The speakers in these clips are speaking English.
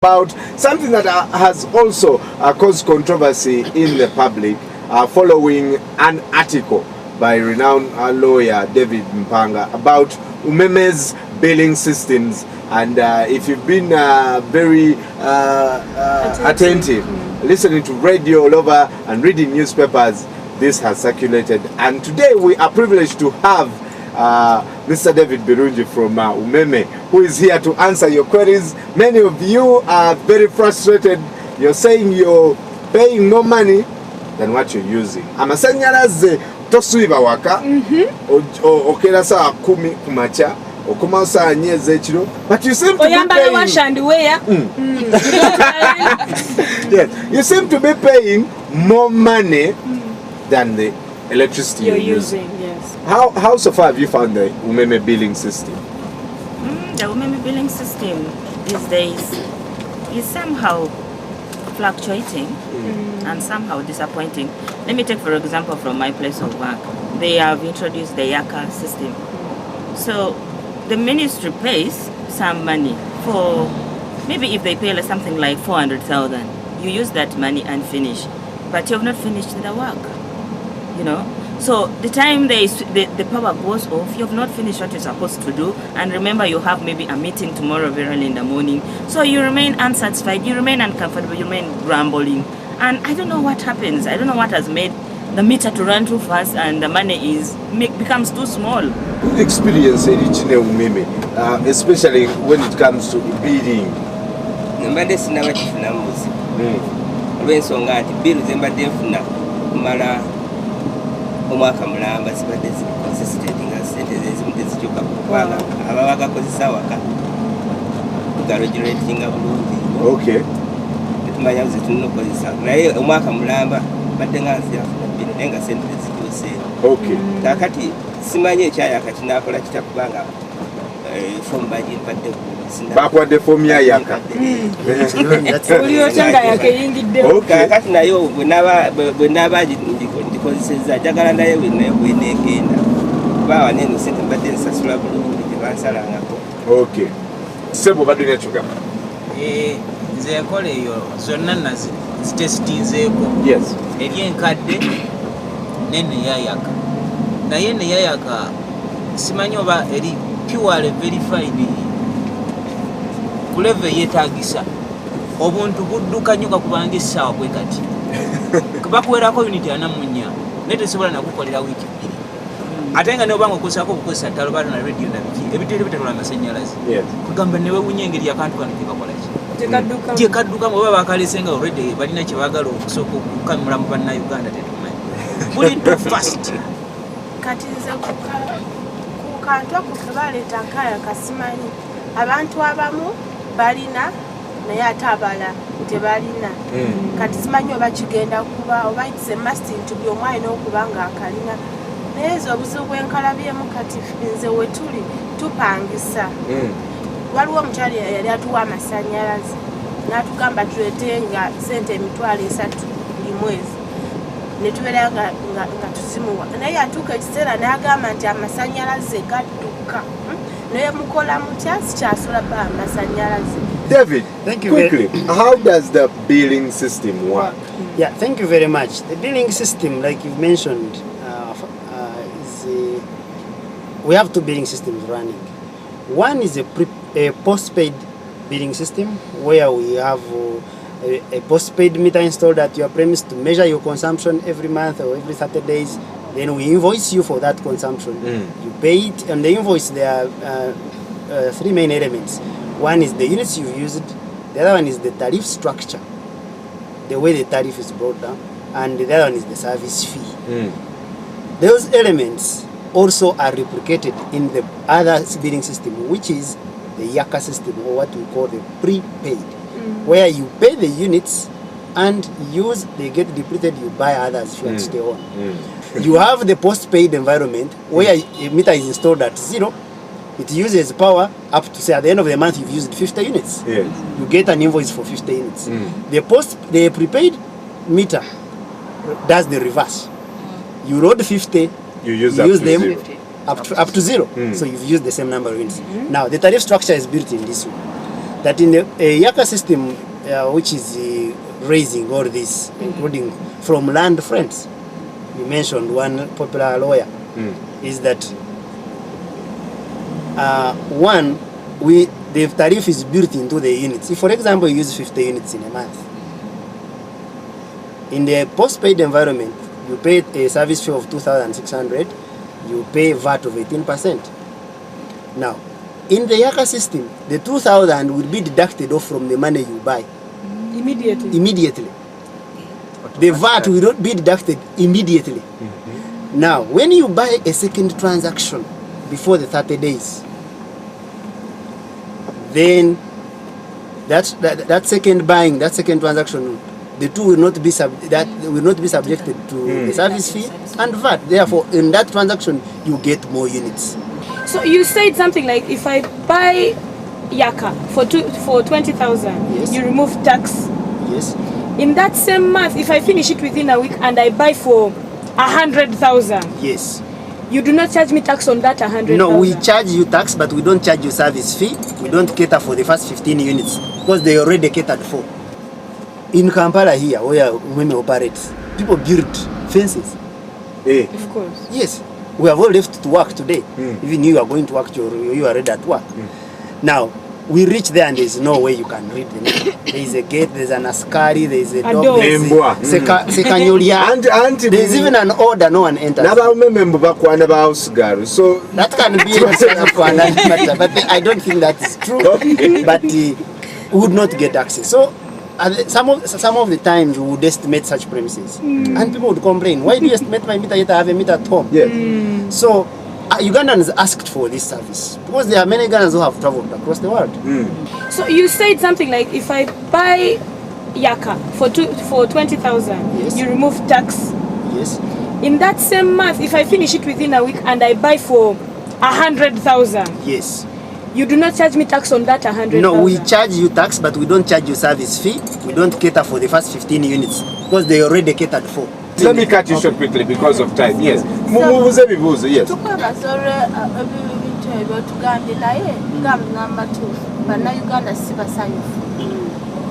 about something that has also caused controversy in the public following an article by renowned lawyer David Mpanga about UMEME's billing systems. And if you've been very attentive, listening to radio all over and reading newspapers, this has circulated. And today we are privileged to have Mr. David Birungi from UMEME, who is here to answer your queries. Many of you are very frustrated. You're saying you're paying more money than what you're using. Amasanyalaze tosuiba waka okera saa 10 kumacha okoma saa 4 ekiro, but you seem to be paying yes, you seem to be paying more money than the electricity you're using. Yes. How so far have you found the UMEME billing system? The UMEME billing system these days is somehow fluctuating and somehow disappointing. Let me take for example from my place of work. They have introduced the Yaka system. So the ministry pays some money for, maybe if they pay like something like 400,000, you use that money and finish, but you have not finished the work, you know. So the time the power goes off, you have not finished what you're supposed to do, and remember you have maybe a meeting tomorrow very early in the morning, so you remain unsatisfied, you remain uncomfortable, you remain grumbling, and I don't know what happens. I don't know what has made the meter to run too fast and the money becomes too small. Experience reaching UMEME, especially when it comes to billing. Mbadde sinaba kifuna mbuzi olw'ensonga nti bill zembadde nfuna kumala omwaka mulamba zibadde ziri consistent nga sente zezimu tezikyuka kubanga ababa bagakozesa waka tugaregulatinga bulungi tetumanya ze tulina okukozesa naye omwaka mulamba badde nga nzirafuna bill naye nga sente tezikyuseewo kakati simanyi ekyayaka kinakola kitakubanga fomu bagimbadde bakwadde fomu ya Yaka kakati nayo bwe naba ndikozeseza njagala naye bwenegenda bawa neno sente mbadde nsasula bulungi tebansalangako. Sebo badde nekyogamba nze enkola eyo zonna nazitesitinzeeko eri enkadde nene yayaka naye neyayaka simanyi oba eri purely verified ku level yeetagisa obuntu budduka nnyo kakubanga essaawa bwe kati bakuwerako unity 44 naye tesobola nakukolera wiiki 2 ate nga neobanga okozesako obukozesa talobalo na radio nabiki ebitere bitatola amasannyalaze kugamba newewunya engeri akantu kano kebakolaki gyekaddukamu oba bakalese nga already balina kyebaagala okusooka okukamula mu bannayuganda tetumanyi buli too fast kati nze ku kantu ako kebaleeta nkaya kasimanyi abantu abamu balina naye ate abala tebalina kati simanyi oba kigenda kuba oba it's a must nti buli omu alina okuba nga akalina naye ezo obuzibu bwenkalabyemu kati nze we tuli tupangisa waliwo omukyali yali atuwa amasannyalaze n'atugamba tuleete nga sente $3,000 buli mwezi netubeera nga tuzimuwa naye atuuka ekiseera n'agamba nti amasannyalaze gadduka naye mukola mutya sikyasobola ba amasannyalaze. David, quickly, how does the billing system work? Yeah, thank you very much. The billing system, like you mentioned, we have two billing systems running. One is a postpaid billing system where we have a postpaid meter installed at your premise to measure your consumption every month or every 30 days. Then we invoice you for that consumption. You pay it, and the invoice there are 3 main elements. One is the units you've used, the other one is the tariff structure, the way the tariff is brought down, and the other one is the service fee. Those elements also are replicated in the other billing system, which is the Yaka system, or what we call the prepaid, where you pay the units and they get depleted, you buy others if you want to stay on. You have the postpaid environment where a meter is installed at 0. It uses power up to, say, at the end of the month you've used 50 units. You get an invoice for 50 units. The prepaid meter does the reverse. You load 50, you use them up to 0. So you've used the same number of units. Now the tariff structure is built in this way. that in the Yaka system, which is raising all this, including from land friends, you mentioned one popular lawyer, is that one, the tariff is built into the units. If, for example, you use 50 units in a month, in the postpaid environment, you pay a service fee of 2,600, you pay VAT of 18%. Now, in the Yaka system, the 2,000 will be deducted off from the money you buy. Immediately. The VAT will not be deducted immediately. Now, when you buy a second transaction before the 30 days, then that second buying, that second transaction, the two will not be subjected to the service fee and VAT. Therefore, in that transaction, you get more units. So you said something like, if I buy Yaka for 20,000, yes, you remove tax. Yes. In that same month, if I finish it within a week and I buy for 100,000, yes, you do not charge me tax on that 100,000? No, we charge you tax, but we don't charge you service fee. We don't cater for the first 15 units because they already catered for. In Kampala here, where UMEME operates, people build fences. Of course. Yes, we have all left to work today. Even you are going to work, you are already at work. Now, we reach there and there's no way you can read the name. There is a gate, there's an askari, there's a dog, there's even an order, no one enters. So that can be a for another matter, but I don't think that is true. But we would not get access. So some of the times we would estimate such premises, and people would complain, why do you estimate my meter yet I have a meter at home? Yes. So Ugandans asked for this service because there are many Ugandans who have traveled across the world. So you said something like, if I buy Yaka for 20,000, yes, you remove tax. Yes. In that same month, if I finish it within a week and I buy for 100,000, yes, you do not charge me tax on that 100,000? No, we charge you tax, but we don't charge you service fee. We don't cater for the first 15 units because they already catered for. Let me cut you short quickly because of time. Yes. Yes.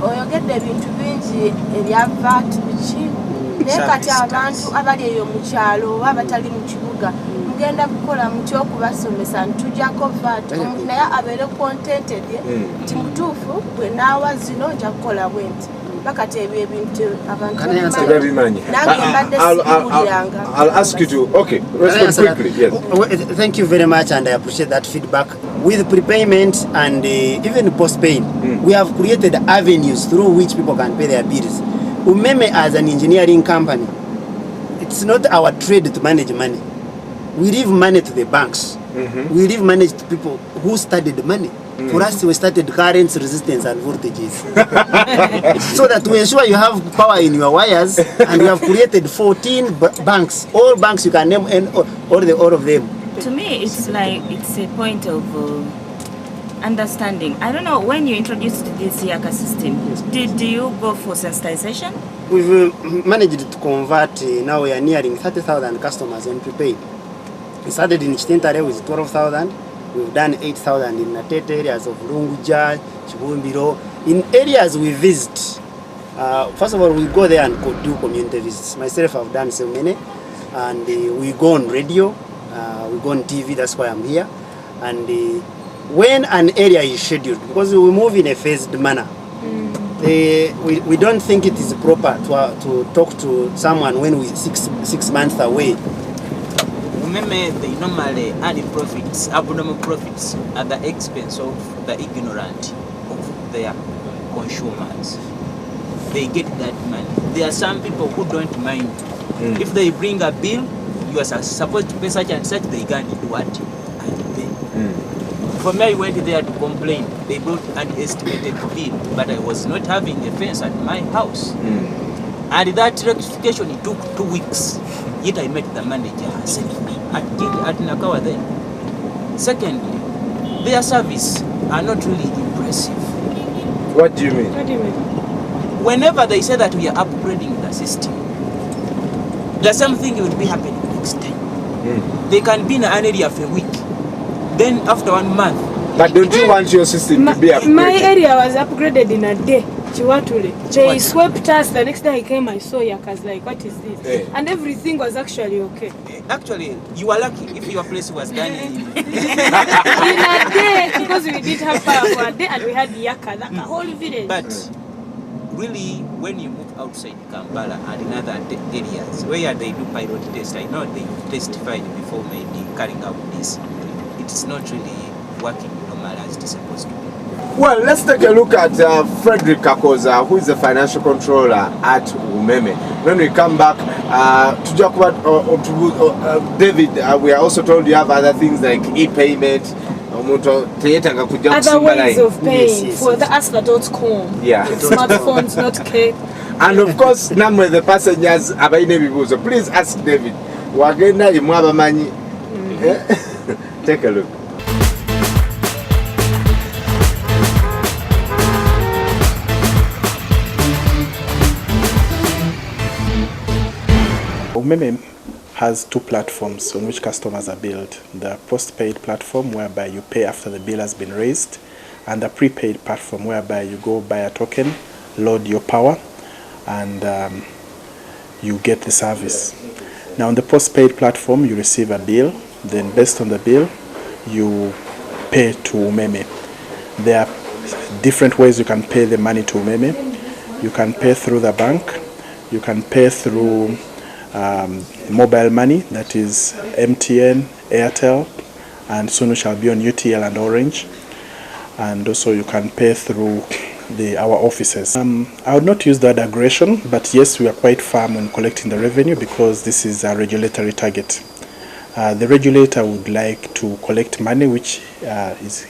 oyogedde ebintu bingi ebya VAT biki naye kati abantu abali eyo mu kyalo oba abatali mu kibuga mugenda kukola mutya okubasomesa ntujjako VAT omuntu naye abeere contented nti mutuufu bwe naawa zino nja kukola bwe nti bakati ebyo ebintu abantu babimanyi. I'll ask you to, okay, respond quickly. Yes. Thank you very much, and I appreciate that feedback. With prepayment and even postpaid, we have created avenues through which people can pay their bills. UMEME, as an engineering company, it's not our trade to manage money. We leave money to the banks. We leave money to people who studied money. For us, we started currents, resistance, and voltages. So that we ensure you have power in your wires, and we have created 14 banks. All banks you can name, and all of them. To me, it's like it's a point of understanding. I don't know, when you introduced this Yaka system, did you go for sensitization? We've managed to convert, now we are nearing 30,000 customers in prepaid. We started in Chitintare with 12,000. We've done 8,000 in Natete areas of Lunguja, Chibumbiro. In areas we visit, first of all, we go there and do community visits. Myself, I've done so many. And we go on radio, we go on TV, that's why I'm here. And when an area is scheduled, because we move in a phased manner, we don't think it is proper to talk to someone when we're six months away. UMEME, they normally earn profits, abnormal profits, at the expense of the ignorant of their consumers. They get that money. There are some people who don't mind. If they bring a bill, you are supposed to pay such and such, they can't do what? And pay. For me, I went there to complain. They brought an estimated bill, but I was not having a fence at my house. And that rectification, it took 2 weeks. Yet I met the manager at Nakawa then. Secondly, their service are not really impressive. What do you mean? What do you mean? Whenever they say that we are upgrading the system, there's something will be happening next time. They can be in an area for a week. Then after 1 month, But don't you want your system to be upgraded? My area was upgraded in a day. They swept us. The next day I came, I saw Yakas like, what is this? Hey. And everything was actually okay. Actually, you are lucky if your place was done in In a day, because we didn't have power for a day and we had Yaka, like a whole village. But really, when you move outside Kampala and in other areas where they do pilot test, I know they testified before maybe carrying out this. It's not really working normal as it's supposed to be. Well, let's take a look at Frederick Kakoza, who is the financial controller at UMEME. When we come back to talk about David, we are also told you have other things like e-payment, other ways of paying for the us.com. Yeah. Smartphones, not cake. And of course, number the passengers abayine bibuuzo. Please ask David. Wagenda limu abamanyi. Take a look. UMEME has two platforms on which customers are billed. The postpaid platform, whereby you pay after the bill has been raised, and the prepaid platform, whereby you go buy a token, load your power, and you get the service. Now on the postpaid platform, you receive a bill, then based on the bill, you pay to UMEME. There are different ways you can pay the money to UMEME. You can pay through the bank, you can pay through mobile money, that is MTN, Airtel, and soon we shall be on UTL and Orange. And also you can pay through our offices. I would not use the word aggression, but yes, we are quite firm on collecting the revenue because this is a regulatory target. The regulator would like to collect money which is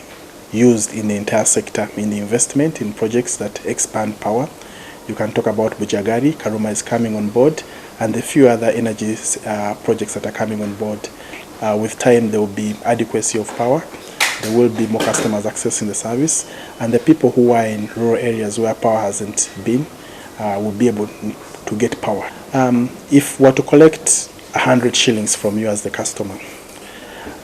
used in the entire sector, in the investment, in projects that expand power. You can talk about Bujagari, Karuma is coming on board, and a few other energy projects that are coming on board. With time, there will be adequacy of power. There will be more customers accessing the service, and the people who are in rural areas where power hasn't been will be able to get power. If we were to collect 100 shillings from you as the customer,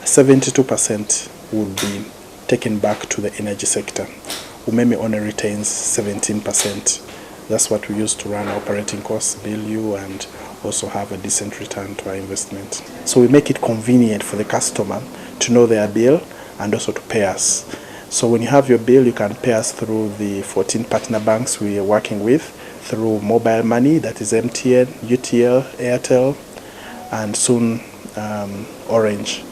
72% would be taken back to the energy sector. UMEME only retains 17%. That's what we use to run our operating costs, bill you, and also have a decent return to our investment. So we make it convenient for the customer to know their bill and also to pay us. So when you have your bill, you can pay us through the 14 partner banks we are working with, through mobile money, that is MTN, UTL, Airtel, and soon Orange.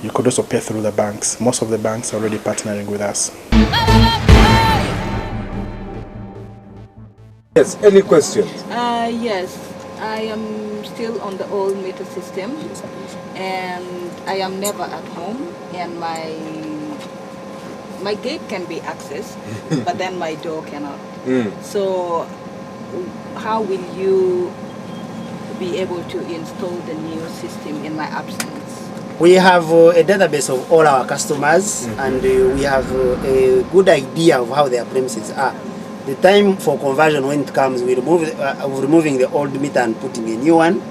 You could also pay through the banks. Most of the banks are already partnering with us. Yes, any questions? Yes, I am still on the old meter system, and I am never at home, and my gate can be accessed, but then my door cannot. So how will you be able to install the new system in my absence? We have a database of all our customers, and we have a good idea of how their premises are. The time for conversion, when it comes, we removing the old meter and putting a new one.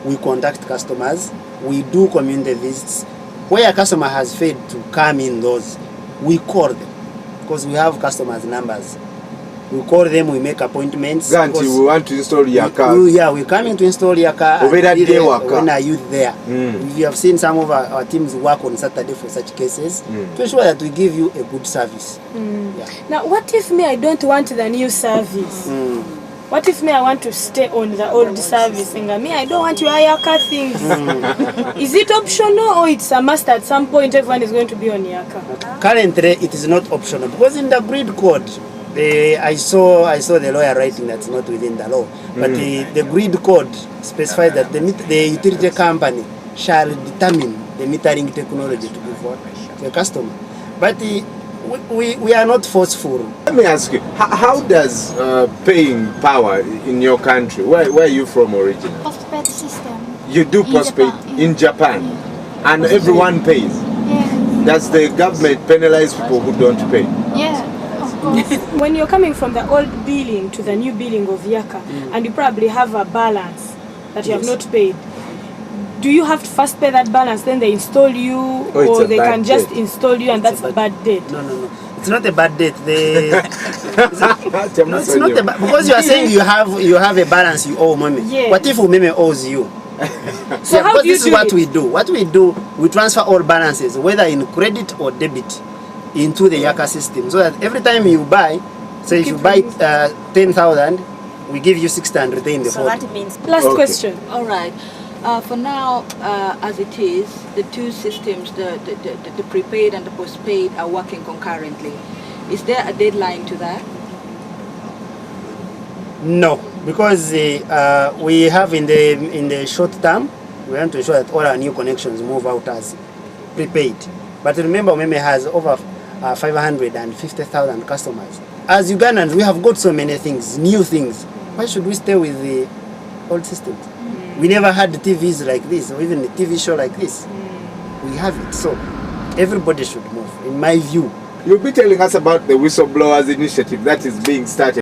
We contact customers. We do community visits. Where a customer has failed to come in those, we call them because we have customers' numbers. We call them, we make appointments. Ganti, we want to install your car. We're coming to install your car. When are you there? We have seen some of our teams work on Saturday for such cases to ensure that we give you a good service. Yeah. Now, what if me, I don't want the new service? What if me, I want to stay on the old service? And me, I don't want your Yaka things. Is it optional or it's a must at some point everyone is going to be on Yaka? Currently, it is not optional because in the grid code, I saw the lawyer writing that's not within the law, but the grid code specifies that the utility company shall determine the metering technology to give what to the customer. But we are not forceful. Let me ask you, how does paying power in your country, where are you from originally? Postpaid system. You do postpaid in Japan, and everyone pays. Yeah. Does the government penalize people who don't pay? Yeah. When you're coming from the old billing to the new billing of Yaka, and you probably have a balance that you have not paid, do you have to first pay that balance, then they install you, or they can just install you and that's a bad debt? No. It's not a bad debt. It's not a because you are saying you have a balance you owe UMEME. Yeah. What if UMEME owes you? So how do you this do is what it? we do. What we do, we transfer all balances, whether in credit or debit, into the Yaka system, so that every time you buy, so if you buy 10,000, we give you 60 and retain the 40. So that means Last question. All right. For now, as it is, the two systems, the prepaid and the postpaid, are working concurrently. Is there a deadline to that? No, because we have in the short term, we want to ensure that all our new connections move out as prepaid. But remember, UMEME has over 550,000 customers. As Ugandans, we have got so many things, new things. Why should we stay with the old systems? We never had TVs like this, or even a TV show like this. We have it, so everybody should move, in my view. You'll be telling us about the Whistleblowers Initiative that is being started.